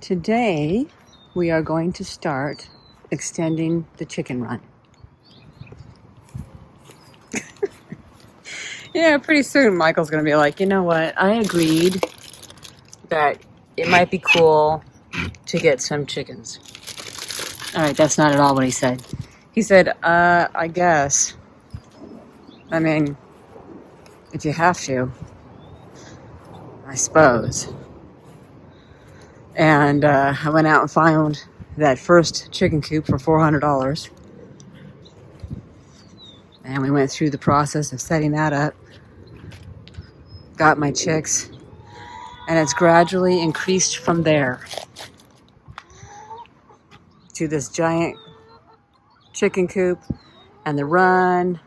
Today, we are going to start extending the chicken run. Yeah, pretty soon Michael's going to be like, you know what? I agreed that it might be cool to get some chickens. All right, that's not at all what he said. He said, I guess. I mean, if you have to, I suppose. And I went out and found that first chicken coop for $400. And we went through the process of setting that up. Got my chicks. And it's gradually increased from there to this giant chicken coop and the run,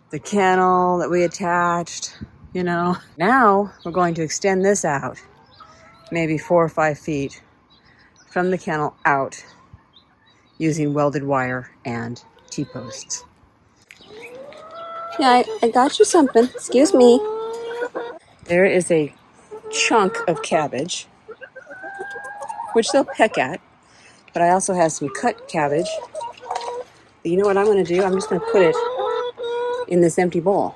the kennel that we attached, you know. Now we're going to extend this out, maybe 4 or 5 feet from the kennel out using welded wire and T-posts. Yeah, I got you something. Excuse me. There is a chunk of cabbage, which they'll peck at, but I also have some cut cabbage. But you know what I'm going to do? I'm just going to put it in this empty bowl.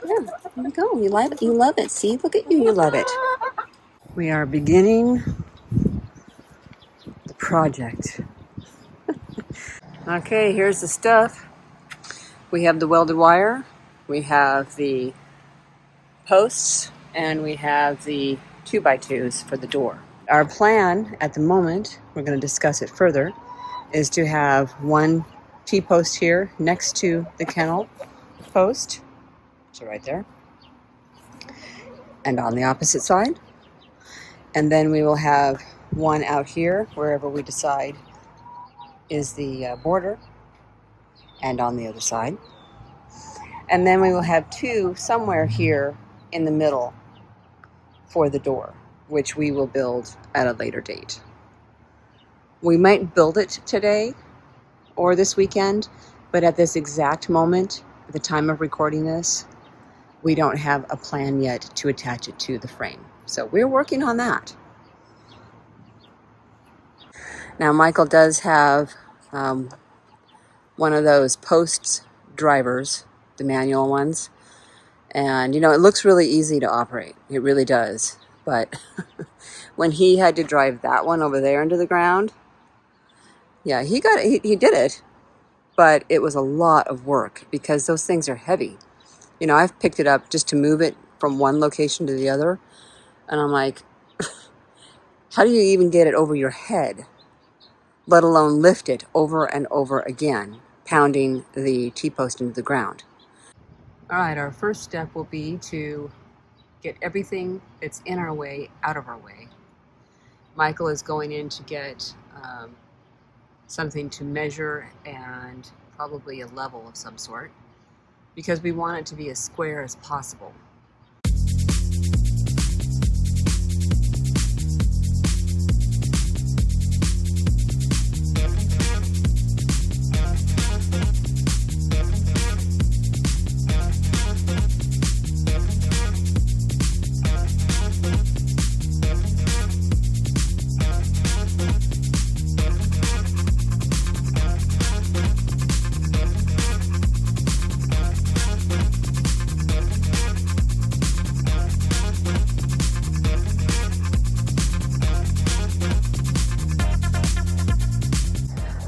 Yeah, there we go. You love it. You love it. See, look at you. You love it. We are beginning the project. Okay, here's the stuff. We have the welded wire, we have the posts, and we have the 2x2s for the door. Our plan at the moment, we're going to discuss it further, is to have one T-post here next to the kennel post, so right there, and on the opposite side. And then we will have one out here, wherever we decide is the border, and on the other side. And then we will have 2 somewhere here in the middle for the door, which we will build at a later date. We might build it today or this weekend, but at this exact moment, at the time of recording this, we don't have a plan yet to attach it to the frame. So we're working on that. Now, Michael does have one of those posts drivers, the manual ones. And, you know, it looks really easy to operate. It really does. But when he had to drive that one over there into the ground, yeah, he did it. But it was a lot of work because those things are heavy. You know, I've picked it up just to move it from one location to the other. And I'm like, how do you even get it over your head? Let alone lift it over and over again, pounding the T-post into the ground. All right, our first step will be to get everything that's in our way out of our way. Michael is going in to get something to measure and probably a level of some sort, because we want it to be as square as possible.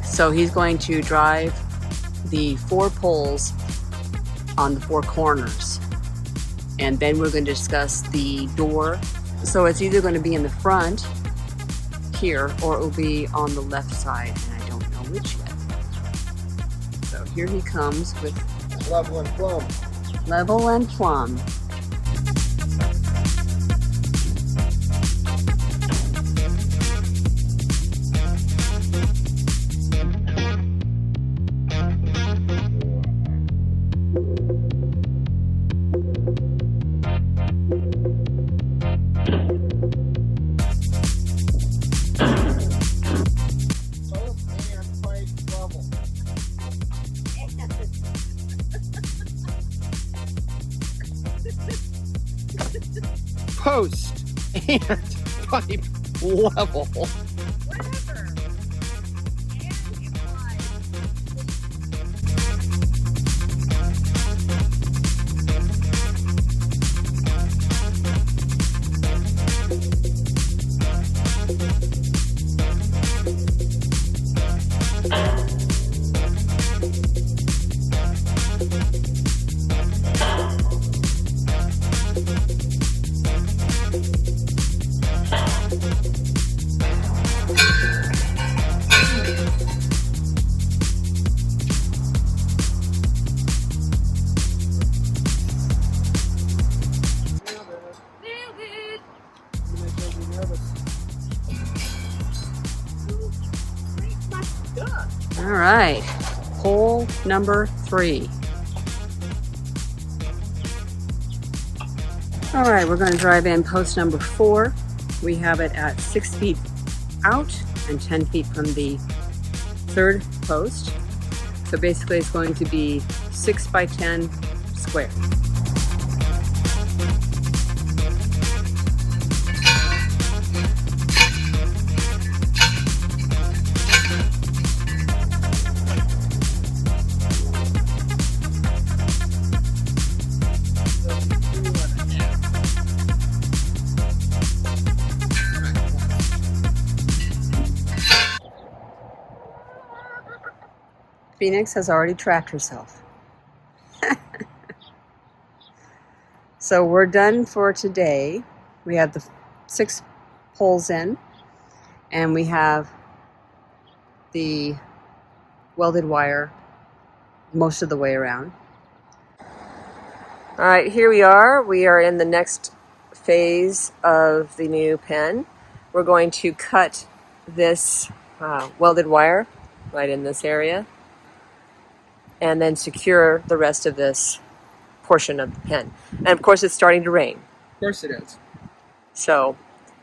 So he's going to drive the 4 poles on the 4 corners. And then we're going to discuss the door. So it's either going to be in the front here or it will be on the left side. And I don't know which yet. So here he comes with level and plumb. Level and plumb. Post and pipe level. Whatever. And it flies. Nailed it. All right, hole number 3. All right, we're going to drive in post number 4. We have it at 6 feet out and 10 feet from the third post. So basically it's going to be 6 by 10 square. Phoenix has already tracked herself. So we're done for today. We have the 6 poles in, and we have the welded wire most of the way around. All right, here we are. We are in the next phase of the new pen. We're going to cut this welded wire right in this area, and then secure the rest of this portion of the pen. And of course, it's starting to rain. Of course it is. So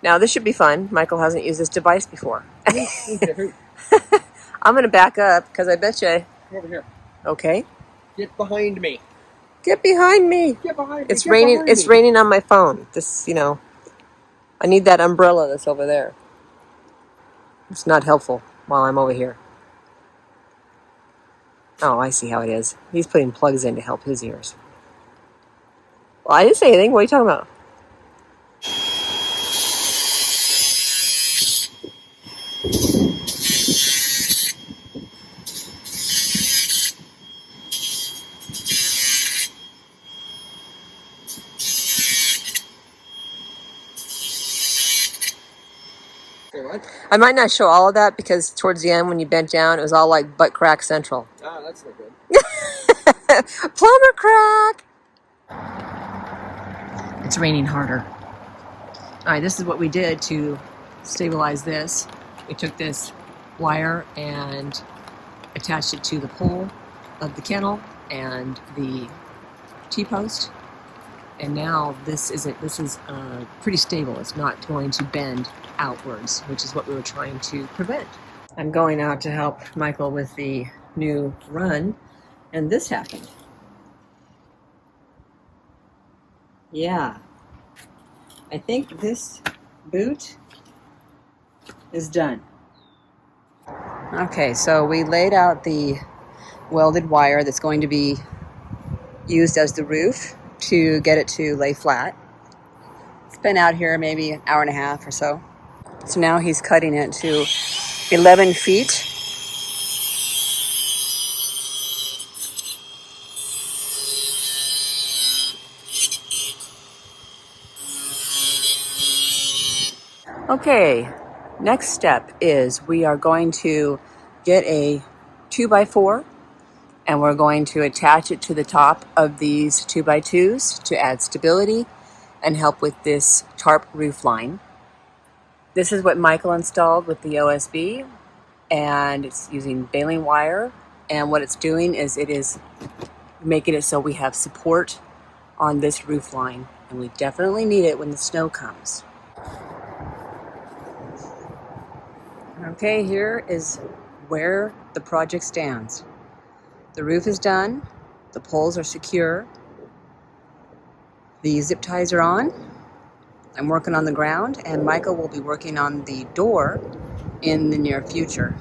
now this should be fun. Michael hasn't used this device before. Okay, I'm going to back up because I bet you. come over here. Okay. Get behind me. Get behind me. Get behind me. It's Get raining. behind It's me. raining on my phone. This, I need that umbrella that's over there. It's not helpful while I'm over here. Oh, I see how it is. He's putting plugs in to help his ears. Well, I didn't say anything. What are you talking about? Say what? I might not show all of that because towards the end when you bent down, it was all like butt crack central. Ah, that's not good. Plumber crack! It's raining harder. All right, this is what we did to stabilize this. We took this wire and attached it to the pole of the kennel and the T-post. And now this is pretty stable. It's not going to bend outwards, which is what we were trying to prevent. I'm going out to help Michael with the new run, and this happened. Yeah, I think this boot is done. Okay, so we laid out the welded wire that's going to be used as the roof to get it to lay flat. It's been out here maybe an hour and a half or so. So now he's cutting it to 11 feet. Okay, next step is we are going to get a 2x4 and we're going to attach it to the top of these 2x2s to add stability and help with this tarp roof line. This is what Michael installed with the OSB, and it's using baling wire, and what it's doing is it is making it so we have support on this roof line, and we definitely need it when the snow comes. Okay, here is where the project stands. The roof is done, the poles are secure, the zip ties are on, I'm working on the ground, and Michael will be working on the door in the near future.